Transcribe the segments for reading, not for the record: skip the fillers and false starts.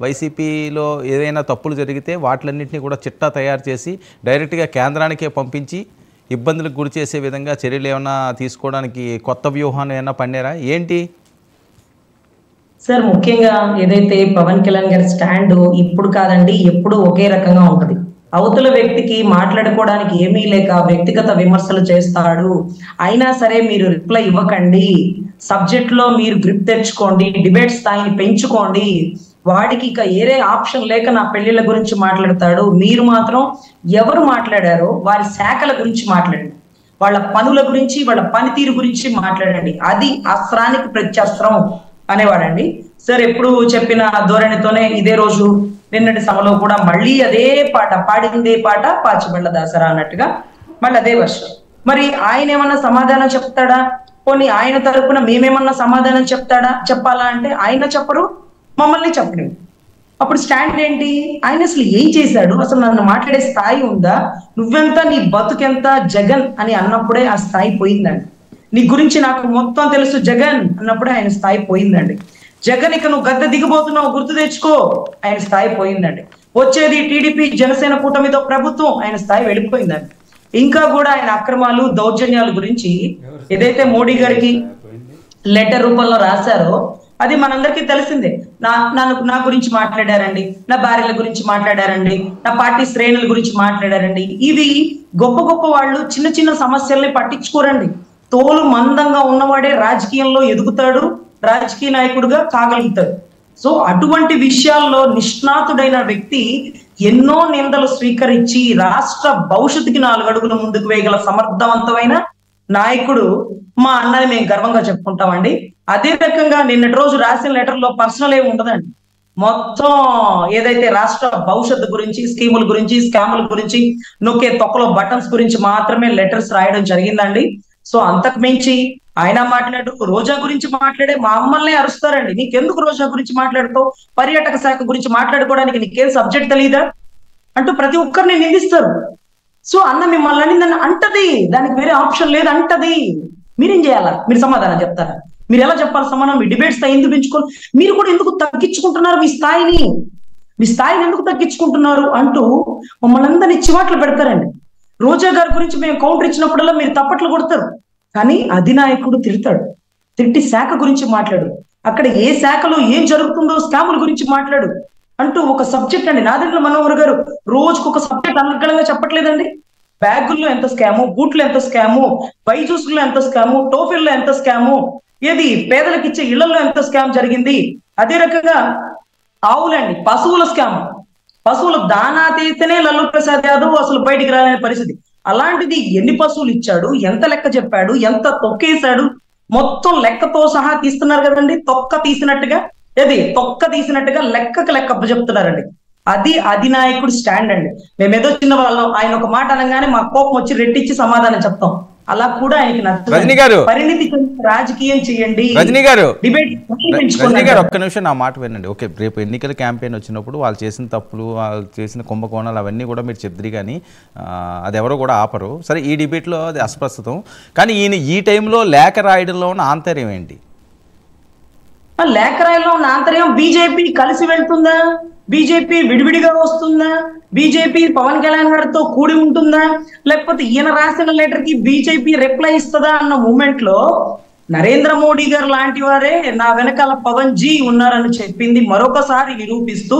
వైసీపీలో ఏదైనా తప్పులు జరిగితే వాటిలన్నింటినీ కూడా చిట్టా తయారు చేసి డైరెక్ట్గా కేంద్రానికే పంపించి ఇబ్బందులకు గురి చేసే విధంగా చర్యలు ఏమైనా తీసుకోవడానికి కొత్త వ్యూహాన్ని ఏమైనా పన్నారా ఏంటి? సార్ ముఖ్యంగా ఏదైతే పవన్ కళ్యాణ్ గారి స్టాండ్ ఇప్పుడు కాదండి ఎప్పుడు ఒకే రకంగా ఉంటది. అవతల వ్యక్తికి మాట్లాడుకోవడానికి ఏమీ లేక వ్యక్తిగత విమర్శలు చేస్తాడు. అయినా సరే మీరు రిప్లై ఇవ్వకండి, సబ్జెక్ట్ లో మీరు గ్రిప్ తెచ్చుకోండి, డిబేట్ స్థాయిని పెంచుకోండి. వాడికి ఇక ఏరే ఆప్షన్ లేక నా పెళ్లిళ్ళ గురించి మాట్లాడతాడు. మీరు మాత్రం ఎవరు మాట్లాడారో వారి శాఖల గురించి మాట్లాడండి, వాళ్ళ పనుల గురించి వాళ్ళ పనితీరు గురించి మాట్లాడండి. అది అస్త్రానికి ప్రత్యస్త్రం అనేవాడండి. సార్ ఎప్పుడు చెప్పిన ధోరణితోనే ఇదే రోజు నిన్నటి సభలో కూడా మళ్ళీ అదే పాట, పాడిందే పాట పాచిబళ్ళ దాసరా అన్నట్టుగా మళ్ళీ అదే వర్షం. మరి ఆయన ఏమన్నా సమాధానం చెప్తాడా? పోనీ ఆయన తరపున మేమేమన్నా సమాధానం చెప్పాలా అంటే ఆయన చెప్పరు, మమ్మల్ని చెప్పడు. అప్పుడు స్టాండ్ ఏంటి? ఆయన అసలు ఏం చేశాడు? అసలు నన్ను మాట్లాడే స్థాయి ఉందా? నువ్వెంత, నీ బతుకెంత జగన్ అని అన్నప్పుడే ఆ స్థాయి పోయిందండి. నీ గురించి నాకు మొత్తం తెలుసు జగన్ అన్నప్పుడే ఆయన స్థాయి పోయిందండి. జగన్ ఇక నువ్వు గద్దె దిగిపోతున్నావు గుర్తు తెచ్చుకో, ఆయన స్థాయి పోయిందండి. వచ్చేది టీడీపీ జనసేన కూటమితో ప్రభుత్వం, ఆయన స్థాయి వెళ్ళిపోయిందండి. ఇంకా కూడా ఆయన అక్రమాలు దౌర్జన్యాల గురించి ఏదైతే మోడీ గారికి లెటర్ రూపంలో రాశారో అది మనందరికీ తెలిసిందే. నా గురించి మాట్లాడారండి, నా భార్యల గురించి మాట్లాడారండి, నా పార్టీ శ్రేణుల గురించి మాట్లాడారండి. ఇవి గొప్ప గొప్ప వాళ్ళు చిన్న చిన్న సమస్యల్ని పట్టించుకోరండి. తోలు మందంగా ఉన్నవాడే రాజకీయంలో ఎదుగుతాడు, రాజకీయ నాయకుడిగా కాగలుగుతాడు. సో అటువంటి విషయాల్లో నిష్ణాతుడైన వ్యక్తి ఎన్నో నిందలు స్వీకరించి రాష్ట్ర భవిష్యత్తుకి 4 అడుగుల ముందుకు వేయగల సమర్థవంతమైన నాయకుడు మా అన్నని మేము గర్వంగా చెప్పుకుంటామండి. అదే రకంగా నిన్నటి రోజు రాసిన లెటర్ లో పర్సనల్ ఏమి ఉండదండి. మొత్తం ఏదైతే రాష్ట్ర భవిష్యత్తు గురించి, స్కీముల గురించి, స్కాముల గురించి, నొక్కే తొక్కలో బటన్స్ గురించి మాత్రమే లెటర్స్ రాయడం జరిగిందండి. సో అంతకు మించి ఆయన మాట్లాడు, రోజా గురించి మాట్లాడే మా అమ్మల్ని అరుస్తారండి. నీకెందుకు రోజా గురించి మాట్లాడుతావు, పర్యాటక శాఖ గురించి మాట్లాడుకోవడానికి నీకేం సబ్జెక్ట్ తెలీదా అంటూ ప్రతి ఒక్కరిని నిందిస్తారు. సో అన్న మిమ్మల్ని నన్ను అంటది, దానికి వేరే ఆప్షన్ లేదు అంటది. మీరేం చేయాలా? మీరు సమాధానం చెప్తారా? మీరు ఎలా చెప్పాలి సమాధానం? మీ డిబేట్ స్థాయి ఎందుకు పెంచుకోవాలి? మీరు కూడా ఎందుకు తగ్గించుకుంటున్నారు మీ స్థాయిని? మీ స్థాయిని ఎందుకు తగ్గించుకుంటున్నారు అంటూ మమ్మల్ని అందరినీ చివాట్లు పెడతారండి. రోజా గారి గురించి మేము కౌంటర్ ఇచ్చినప్పుడల్లా మీరు తప్పట్లు కొడతారు, కానీ అధినాయకుడు తిడతాడు. తిట్టి శాఖ గురించి మాట్లాడు, అక్కడ ఏ శాఖలో ఏం జరుగుతుందో స్కాముల గురించి మాట్లాడు అంటూ ఒక సబ్జెక్ట్ అండి. నాదెండ్ల మనోహర్ గారు రోజుకు ఒక సబ్జెక్ట్ అనర్గళంగా చెప్పట్లేదండి. బ్యాగుల్లో ఎంత స్కాము, బూట్లో ఎంత స్కాము, బైజూస్లో ఎంత స్కాము, టోఫిల్లో ఎంత స్కాము, ఏది పేదలకు ఇచ్చే ఇళ్లలో ఎంత స్కామ్ జరిగింది. అదే రకంగా ఆవులండి, పశువుల స్కామ్, పశువులు దానా తీస్తేనే లల్లు ప్రసాద్ యాదవ్ అసలు బయటికి రాలేని పరిస్థితి. అలాంటిది ఎన్ని పశువులు ఇచ్చాడు, ఎంత లెక్క చెప్పాడు, ఎంత తొక్కేశాడు, మొత్తం లెక్కతో సహా తీస్తున్నారు కదండి. తొక్క తీసినట్టుగా లెక్కకు లెక్క చెప్తున్నారండి. అది అధినాయకుడు స్టాండ్ అండి. మేమేదో చిన్న వాళ్ళం, ఆయన ఒక మాట అనగానే మా కోపం వచ్చి రెట్టించి సమాధానం చెప్తాం. అలా కూడా ఆయనకి నచ్చదు. పరిణితి రాజకీయం చేయండి. రజనీ గారు ఒక్క నిమిషం నా మాట వినండి. ఓకే, రేపు ఎన్నికల క్యాంపెయిన్ వచ్చినప్పుడు వాళ్ళు చేసిన తప్పులు, వాళ్ళు చేసిన కుంభకోణాలు అవన్నీ కూడా మీరు చెప్తారు, కానీ అది ఎవరో కూడా ఆపరు. సరే, ఈ డిబేట్లో అది అస్పష్టతం. కానీ ఈయన ఈ టైంలో లేఖ రాయడంలో ఉన్న ఆంతర్యం ఏంటి? లేఖ రాయడంలో ఉన్న ఆంతర్యం, బీజేపీ కలిసి వెళ్తుందా, బీజేపీ విడివిడిగా వస్తుందా, బీజేపీ పవన్ కళ్యాణ్ గారితో కూడి ఉంటుందా, లేకపోతే ఈయన రాసిన లెటర్ కి బీజేపీ రిప్లై ఇస్తుందా అన్న మూమెంట్ లో నరేంద్ర మోడీ గారు లాంటి వారే నా వెనకాల పవన్ జీ ఉన్నారని చెప్పింది మరొకసారి నిరూపిస్తూ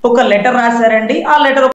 ఒక లెటర్ రాశారండి. ఆ లెటర్